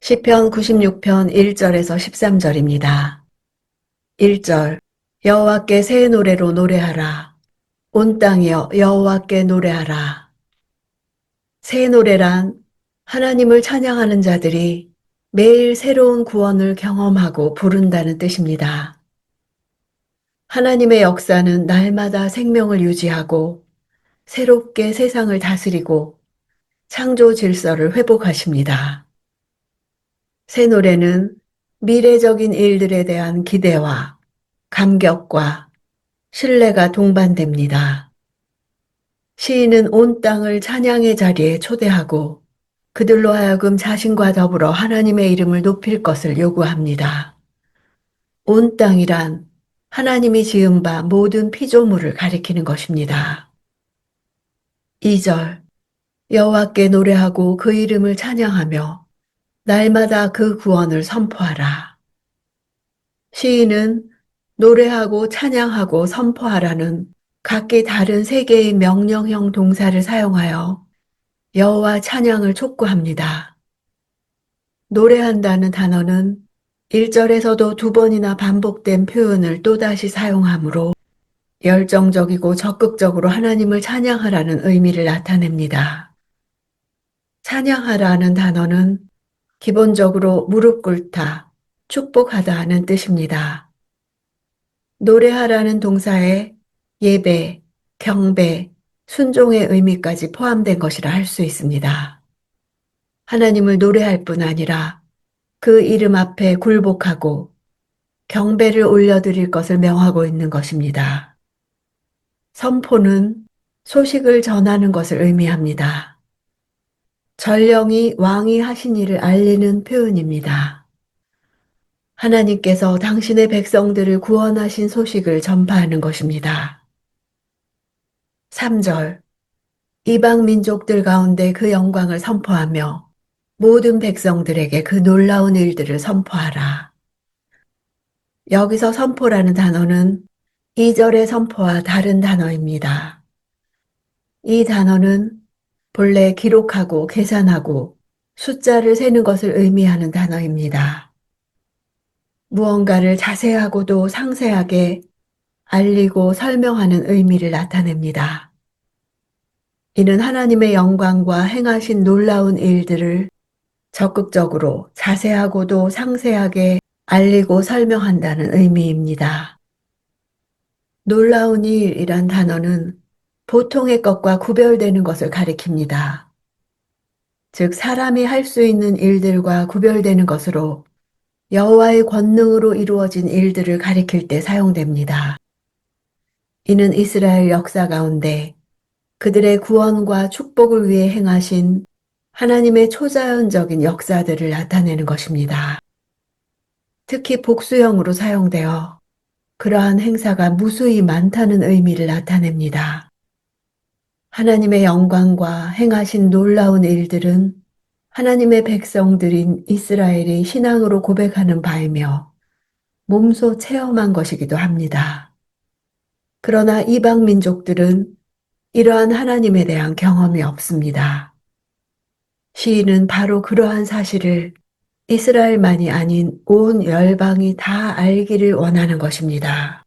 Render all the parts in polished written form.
시편 96편 1절에서 13절입니다. 1절 여호와께 새 노래로 노래하라. 온 땅이여 여호와께 노래하라. 새 노래란 하나님을 찬양하는 자들이 매일 새로운 구원을 경험하고 부른다는 뜻입니다. 하나님의 역사는 날마다 생명을 유지하고 새롭게 세상을 다스리고 창조 질서를 회복하십니다. 새 노래는 미래적인 일들에 대한 기대와 감격과 신뢰가 동반됩니다. 시인은 온 땅을 찬양의 자리에 초대하고 그들로 하여금 자신과 더불어 하나님의 이름을 높일 것을 요구합니다. 온 땅이란 하나님이 지은 바 모든 피조물을 가리키는 것입니다. 2절 여호와께 노래하고 그 이름을 찬양하며 날마다 그 구원을 선포하라. 시인은 노래하고 찬양하고 선포하라는 각기 다른 세 개의 명령형 동사를 사용하여 여호와 찬양을 촉구합니다. 노래한다는 단어는 1절에서도 두 번이나 반복된 표현을 또다시 사용하므로 열정적이고 적극적으로 하나님을 찬양하라는 의미를 나타냅니다. 찬양하라는 단어는 기본적으로 무릎 꿇다, 축복하다 하는 뜻입니다. 노래하라는 동사에 예배, 경배, 순종의 의미까지 포함된 것이라 할 수 있습니다. 하나님을 노래할 뿐 아니라 그 이름 앞에 굴복하고 경배를 올려드릴 것을 명하고 있는 것입니다. 선포는 소식을 전하는 것을 의미합니다. 전령이 왕이 하신 일을 알리는 표현입니다. 하나님께서 당신의 백성들을 구원하신 소식을 전파하는 것입니다. 3절 이방 민족들 가운데 그 영광을 선포하며 모든 백성들에게 그 놀라운 일들을 선포하라. 여기서 선포라는 단어는 2절의 선포와 다른 단어입니다. 이 단어는 본래 기록하고 계산하고 숫자를 세는 것을 의미하는 단어입니다. 무언가를 자세하고도 상세하게 알리고 설명하는 의미를 나타냅니다. 이는 하나님의 영광과 행하신 놀라운 일들을 적극적으로 자세하고도 상세하게 알리고 설명한다는 의미입니다. 놀라운 일이란 단어는 보통의 것과 구별되는 것을 가리킵니다. 즉 사람이 할 수 있는 일들과 구별되는 것으로 여호와의 권능으로 이루어진 일들을 가리킬 때 사용됩니다. 이는 이스라엘 역사 가운데 그들의 구원과 축복을 위해 행하신 하나님의 초자연적인 역사들을 나타내는 것입니다. 특히 복수형으로 사용되어 그러한 행사가 무수히 많다는 의미를 나타냅니다. 하나님의 영광과 행하신 놀라운 일들은 하나님의 백성들인 이스라엘이 신앙으로 고백하는 바이며 몸소 체험한 것이기도 합니다. 그러나 이방 민족들은 이러한 하나님에 대한 경험이 없습니다. 시인은 바로 그러한 사실을 이스라엘만이 아닌 온 열방이 다 알기를 원하는 것입니다.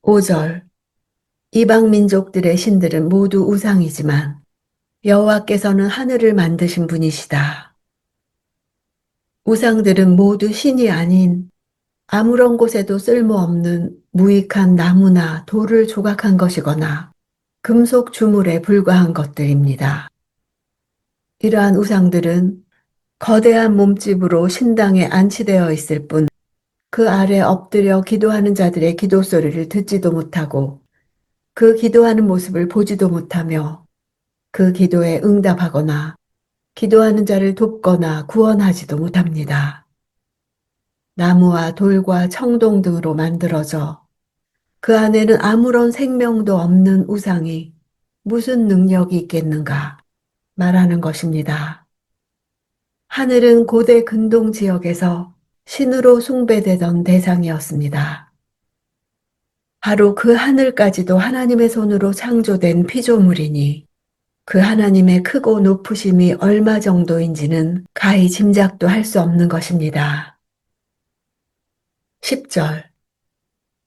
5절 이방 민족들의 신들은 모두 우상이지만 여호와께서는 하늘을 만드신 분이시다. 우상들은 모두 신이 아닌 아무런 곳에도 쓸모없는 무익한 나무나 돌을 조각한 것이거나 금속 주물에 불과한 것들입니다. 이러한 우상들은 거대한 몸집으로 신당에 안치되어 있을 뿐 그 아래 엎드려 기도하는 자들의 기도 소리를 듣지도 못하고 그 기도하는 모습을 보지도 못하며 그 기도에 응답하거나 기도하는 자를 돕거나 구원하지도 못합니다. 나무와 돌과 청동 등으로 만들어져 그 안에는 아무런 생명도 없는 우상이 무슨 능력이 있겠는가 말하는 것입니다. 하늘은 고대 근동 지역에서 신으로 숭배되던 대상이었습니다. 바로 그 하늘까지도 하나님의 손으로 창조된 피조물이니 그 하나님의 크고 높으심이 얼마 정도인지는 가히 짐작도 할 수 없는 것입니다. 10절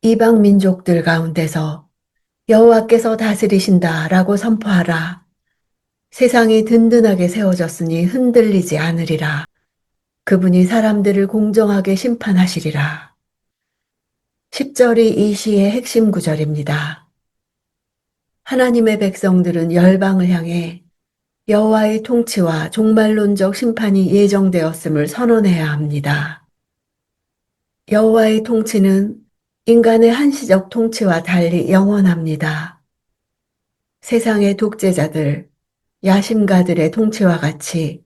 이방 민족들 가운데서 여호와께서 다스리신다라고 선포하라. 세상이 든든하게 세워졌으니 흔들리지 않으리라. 그분이 사람들을 공정하게 심판하시리라. 10절이 이 시의 핵심 구절입니다. 하나님의 백성들은 열방을 향해 여호와의 통치와 종말론적 심판이 예정되었음을 선언해야 합니다. 여호와의 통치는 인간의 한시적 통치와 달리 영원합니다. 세상의 독재자들, 야심가들의 통치와 같이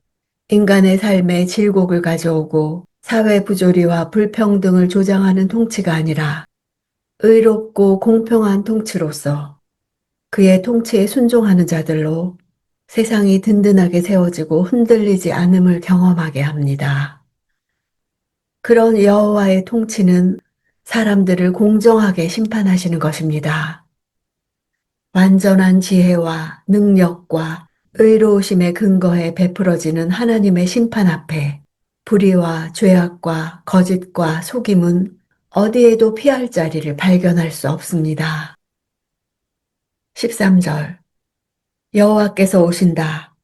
인간의 삶에 질곡을 가져오고 사회 부조리와 불평등을 조장하는 통치가 아니라 의롭고 공평한 통치로서 그의 통치에 순종하는 자들로 세상이 든든하게 세워지고 흔들리지 않음을 경험하게 합니다. 그런 여호와의 통치는 사람들을 공정하게 심판하시는 것입니다. 완전한 지혜와 능력과 의로우심의 근거에 베풀어지는 하나님의 심판 앞에 불의와 죄악과 거짓과 속임은 어디에도 피할 자리를 발견할 수 없습니다. 13절 여호와께서 오신다.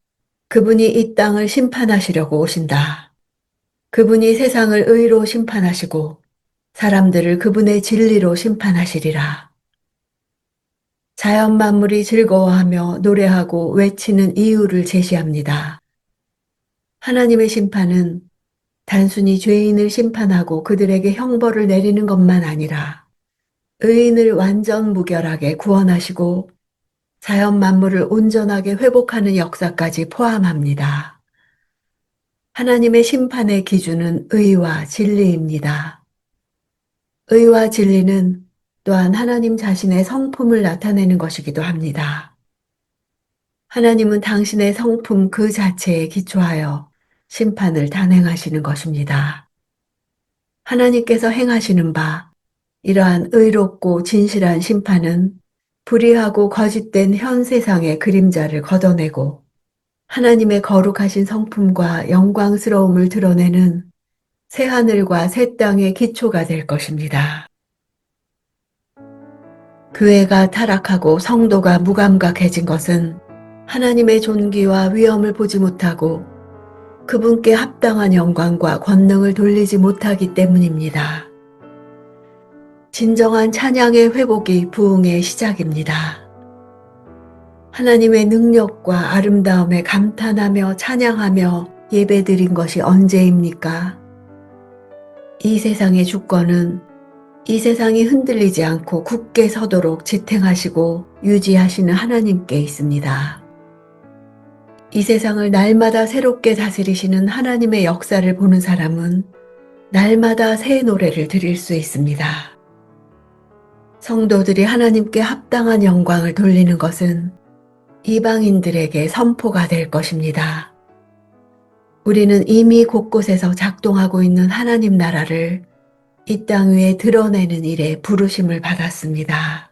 그분이 이 땅을 심판하시려고 오신다. 그분이 세상을 의로 심판하시고 사람들을 그분의 진리로 심판하시리라. 자연 만물이 즐거워하며 노래하고 외치는 이유를 제시합니다. 하나님의 심판은 단순히 죄인을 심판하고 그들에게 형벌을 내리는 것만 아니라 의인을 완전 무결하게 구원하시고 자연 만물을 온전하게 회복하는 역사까지 포함합니다. 하나님의 심판의 기준은 의와 진리입니다. 의와 진리는 또한 하나님 자신의 성품을 나타내는 것이기도 합니다. 하나님은 당신의 성품 그 자체에 기초하여 심판을 단행하시는 것입니다. 하나님께서 행하시는 바 이러한 의롭고 진실한 심판은 불의하고 거짓된 현 세상의 그림자를 걷어내고 하나님의 거룩하신 성품과 영광스러움을 드러내는 새하늘과 새 땅의 기초가 될 것입니다. 교회가 타락하고 성도가 무감각해진 것은 하나님의 존귀와 위엄을 보지 못하고 그분께 합당한 영광과 권능을 돌리지 못하기 때문입니다. 진정한 찬양의 회복이 부흥의 시작입니다. 하나님의 능력과 아름다움에 감탄하며 찬양하며 예배드린 것이 언제입니까? 이 세상의 주권은 이 세상이 흔들리지 않고 굳게 서도록 지탱하시고 유지하시는 하나님께 있습니다. 이 세상을 날마다 새롭게 다스리시는 하나님의 역사를 보는 사람은 날마다 새 노래를 드릴 수 있습니다. 성도들이 하나님께 합당한 영광을 돌리는 것은 이방인들에게 선포가 될 것입니다. 우리는 이미 곳곳에서 작동하고 있는 하나님 나라를 이 땅 위에 드러내는 일에 부르심을 받았습니다.